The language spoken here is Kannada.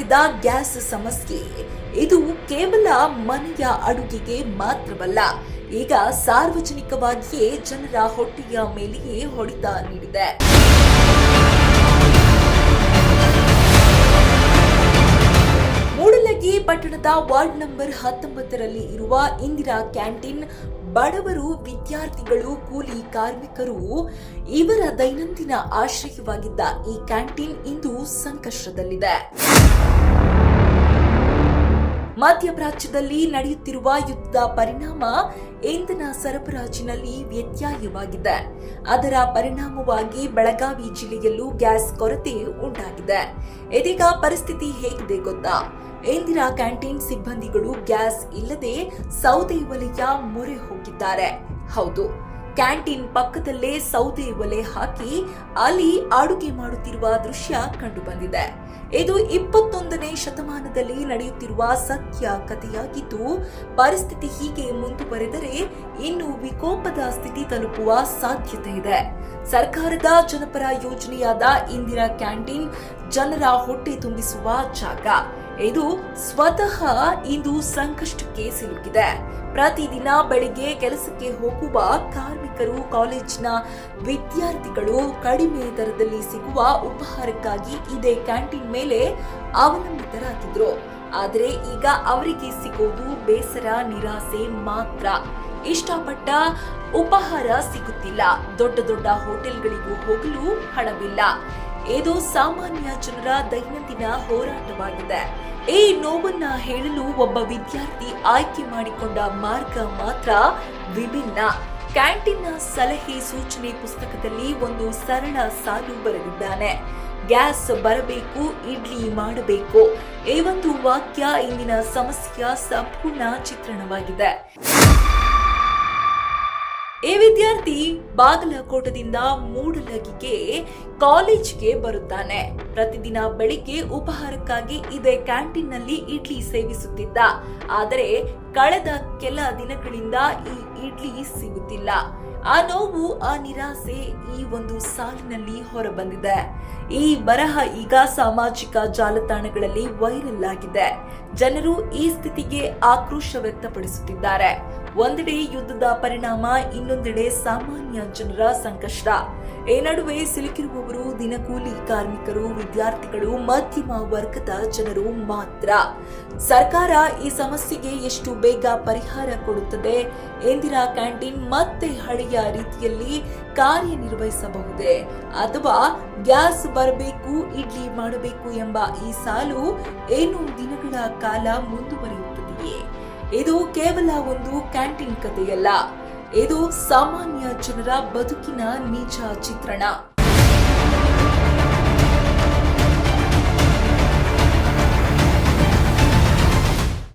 ಮುಂದುವರೆದ ಗ್ಯಾಸ್ ಸಮಸ್ಯೆ ಇದು ಕೇವಲ ಮನೆಯ ಅಡುಗೆಗೆ ಮಾತ್ರವಲ್ಲ, ಈಗ ಸಾರ್ವಜನಿಕವಾಗಿಯೇ ಜನರ ಹೊಟ್ಟೆಯ ಮೇಲೆಯೇ ಹೊಡೆತ ನೀಡಿದೆ. ಮೂಡಲಗಿ ಪಟ್ಟಣದ ವಾರ್ಡ್ ನಂಬರ್ 19ರಲ್ಲಿ ಇರುವ ಇಂದಿರಾ ಕ್ಯಾಂಟೀನ್ ಬಡವರು, ವಿದ್ಯಾರ್ಥಿಗಳು, ಕೂಲಿ ಕಾರ್ಮಿಕರು ಇವರ ದೈನಂದಿನ ಆಶ್ರಯವಾಗಿದ್ದ ಈ ಕ್ಯಾಂಟೀನ್ ಇಂದು ಸಂಕಷ್ಟದಲ್ಲಿದೆ. ಮಧ್ಯಪ್ರಾಚ್ಯದಲ್ಲಿ ನಡೆಯುತ್ತಿರುವ ಯುದ್ಧದ ಪರಿಣಾಮ ಇಂಧನ ಸರಬರಾಜಿನಲ್ಲಿ ವ್ಯತ್ಯಯವಾಗಿದೆ. ಅದರ ಪರಿಣಾಮವಾಗಿ ಬೆಳಗಾವಿ ಜಿಲ್ಲೆಯಲ್ಲೂ ಗ್ಯಾಸ್ ಕೊರತೆ ಉಂಟಾಗಿದೆ. ಇದೀಗ ಪರಿಸ್ಥಿತಿ ಹೇಗಿದೆ ಗೊತ್ತಾ? ಇಂದಿರಾ ಕ್ಯಾಂಟೀನ್ ಸಿಬ್ಬಂದಿಗಳು ಗ್ಯಾಸ್ ಇಲ್ಲದೆ ಸೌದೆ ಒಲೆಯ ಮೊರೆ ಹೋಗಿದ್ದಾರೆ. ಹೌದು, ಕ್ಯಾಂಟೀನ್ ಪಕ್ಕದಲ್ಲೇ ಸೌದೆ ಒಲೆ ಹಾಕಿ ಅಲ್ಲಿ ಅಡುಗೆ ಮಾಡುತ್ತಿರುವ ದೃಶ್ಯ ಕಂಡುಬಂದಿದೆ. ಇದು 21ನೇ ಶತಮಾನದಲ್ಲಿ ನಡೆಯುತ್ತಿರುವ ಸತ್ಯ ಕಥೆಯಾಗಿದ್ದು, ಪರಿಸ್ಥಿತಿ ಹೀಗೆ ಮುಂದುವರೆದರೆ ಇನ್ನು ವಿಕೋಪದ ಸ್ಥಿತಿ ತಲುಪುವ ಸಾಧ್ಯತೆ ಇದೆ. ಸರ್ಕಾರದ ಜನಪರ ಯೋಜನೆಯಾದ ಇಂದಿರಾ ಕ್ಯಾಂಟೀನ್ ಜನರ ಹೊಟ್ಟೆ ತುಂಬಿಸುವ ಜಾಗ. ಇದು ಸ್ವತಃ ಇಂದು ಸಂಕಷ್ಟಕ್ಕೆ ಸಿಲುಕಿದೆ. ಪ್ರತಿದಿನ ಬೆಳಿಗ್ಗೆ ಕೆಲಸಕ್ಕೆ ಹೋಗುವ ಕಾರ್ಮಿಕರು, ಕಾಲೇಜಿನ ವಿದ್ಯಾರ್ಥಿಗಳು ಕಡಿಮೆ ದರದಲ್ಲಿ ಸಿಗುವ ಉಪಹಾರಕ್ಕಾಗಿ ಇದೇ ಕ್ಯಾಂಟೀನ್ ಮೇಲೆ ಅವಲಂಬಿತರಾಗಿದ್ರು. ಆದರೆ ಈಗ ಅವರಿಗೆ ಸಿಗೋದು ಬೇಸರ, ನಿರಾಸೆ ಮಾತ್ರ. ಇಷ್ಟಪಟ್ಟ ಉಪಹಾರ ಸಿಗುತ್ತಿಲ್ಲ. ದೊಡ್ಡ ದೊಡ್ಡ ಹೋಟೆಲ್ಗಳಿಗೂ ಹೋಗಲು ಹಣವಿಲ್ಲ. ಇದು ಸಾಮಾನ್ಯ ಜನರ ದೈನಂದಿನ ಹೋರಾಟವಾಗಿದೆ. ಈ ನೋವನ್ನ ಹೇಳಲು ಒಬ್ಬ ವಿದ್ಯಾರ್ಥಿ ಆಯ್ಕೆ ಮಾಡಿಕೊಂಡ ಮಾರ್ಗ ಮಾತ್ರ ವಿಭಿನ್ನ. ಕ್ಯಾಂಟೀನ್ನ ಸಲಹೆ ಸೂಚನೆ ಪುಸ್ತಕದಲ್ಲಿ ಒಂದು ಸರಳ ಸಾಲು ಬರೆದಿದ್ದಾನೆ. ಗ್ಯಾಸ್ ಬರಬೇಕು, ಇಡ್ಲಿ ಮಾಡಬೇಕು. ಈ ಒಂದು ವಾಕ್ಯ ಇಂದಿನ ಸಮಸ್ಯೆಯ ಸಂಪೂರ್ಣ ಚಿತ್ರಣವಾಗಿದೆ. ಈ ವಿದ್ಯಾರ್ಥಿ ಬಾಗಲಕೋಟದಿಂದ ಮೂಡಲಗಿಗೆ ಕಾಲೇಜ್ಗೆ ಬರುತ್ತಾನೆ. ಪ್ರತಿದಿನ ಬೆಳಿಗ್ಗೆ ಉಪಹಾರಕ್ಕಾಗಿ ಇದೇ ಕ್ಯಾಂಟೀನ್ನಲ್ಲಿ ಇಡ್ಲಿ ಸೇವಿಸುತ್ತಿದ್ದ. ಆದರೆ ಕಳೆದ ಕೆಲ ದಿನಗಳಿಂದ ಈ ಇಡ್ಲಿ ಸಿಗುತ್ತಿಲ್ಲ. ಆ ನೋವು, ಆ ನಿರಾಸೆ ಈ ಒಂದು ಸಾಲಿನಲ್ಲಿ ಹೊರಬಂದಿದೆ. ಈ ಬರಹ ಈಗ ಸಾಮಾಜಿಕ ಜಾಲತಾಣಗಳಲ್ಲಿ ವೈರಲ್ ಆಗಿದೆ. ಜನರು ಈ ಸ್ಥಿತಿಗೆ ಆಕ್ರೋಶ ವ್ಯಕ್ತಪಡಿಸುತ್ತಿದ್ದಾರೆ. ಒಂದೆಡೆ ಯುದ್ಧದ ಪರಿಣಾಮ, ಇನ್ನೊಂದೆಡೆ ಸಾಮಾನ್ಯ ಜನರ ಸಂಕಷ್ಟ. ಈ ನಡುವೆ ಸಿಲುಕಿರುವವರು ದಿನಕೂಲಿ ಕಾರ್ಮಿಕರು, ವಿದ್ಯಾರ್ಥಿಗಳು, ಮಧ್ಯಮ ವರ್ಗದ ಜನರು ಮಾತ್ರ. ಸರ್ಕಾರ ಈ ಸಮಸ್ಯೆಗೆ ಎಷ್ಟು ಬೇಗ ಪರಿಹಾರ ಕೊಡುತ್ತದೆ? ಇಂದಿರಾ ಕ್ಯಾಂಟೀನ್ ಮತ್ತೆ ಹಳೆಯ ರೀತಿಯಲ್ಲಿ ಕಾರ್ಯನಿರ್ವಹಿಸಬಹುದೇ? ಅಥವಾ ಗ್ಯಾಸ್ ಬರಬೇಕು, ಇಡ್ಲಿ ಮಾಡಬೇಕು ಎಂಬ ಈ ಸಾಲು ಏನು ದಿನಗಳ ಕಾಲ ಮುಂದುವರಿಯುತ್ತದೆಯೇ? ಇದು ಕೇವಲ ಒಂದು ಕ್ಯಾಂಟೀನ್ ಕಥೆಯಲ್ಲ, ಇದು ಸಾಮಾನ್ಯ ಜನರ ಬದುಕಿನ ನಿಜ ಚಿತ್ರಣ.